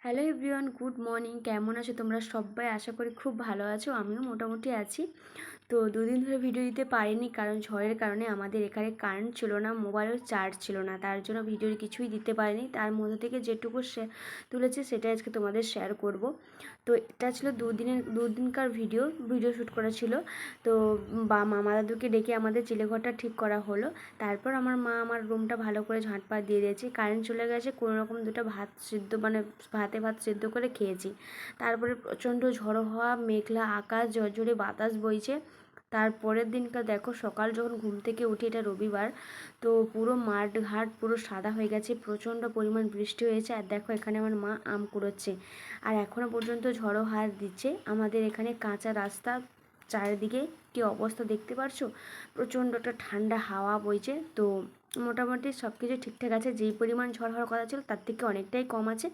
Hello everyone, good morning. কেমন আছো তোমরা সবাই? আশা করি খুব ভালো আছো। আমিও মোটামুটি আছি। তো দুদিন ধরে ভিডিও দিতে পারিনি, কারণ ঝড়ের কারণে আমাদের এখানে কারেন্ট ছিল না, মোবাইলেও চার্জ ছিল না, তার জন্য ভিডিও কিছুই দিতে পারিনি। তার মধ্যে থেকে যেটুকু তুলেছে সেটাই আজকে তোমাদের শেয়ার করব। তো এটা ছিল দুদিনকার ভিডিও শ্যুট করা ছিল। তো মামা দাদুকে ডেকে আমাদের চিলেঘরটা ঠিক করা হলো। তারপর আমার মা আমার রুমটা ভালো করে ঝাঁটপাট দিয়ে দিয়েছে। কারেন্ট চলে গেছে, কোনো রকম দুটো ভাত সিদ্ধ করে খেয়েছি। তারপরে প্রচণ্ড ঝড়ো হওয়া, মেঘলা আকাশ, ঝরঝরে বাতাস বইছে। তারপরের দিনকার দেখো, সকাল যখন ঘুম থেকে উঠি, এটা রবিবার, তো পুরো মাঠ ঘাট পুরো সাদা হয়ে গেছে, প্রচণ্ড পরিমাণ বৃষ্টি হয়েছে। আর দেখো এখানে আমার মা আম কুড়োচ্ছে, আর এখনও পর্যন্ত ঝড়ো হাওয়া দিচ্ছে। আমাদের এখানে কাঁচা রাস্তা, চারিদিকে কি অবস্থা দেখতে পারছো, প্রচণ্ড একটা ঠান্ডা হাওয়া বইছে। তো মোটামুটি সব কিছু ঠিকঠাক আছে। যেই পরিমাণ ঝড় হওয়ার কথা ছিল তার থেকে অনেকটাই কম আছে।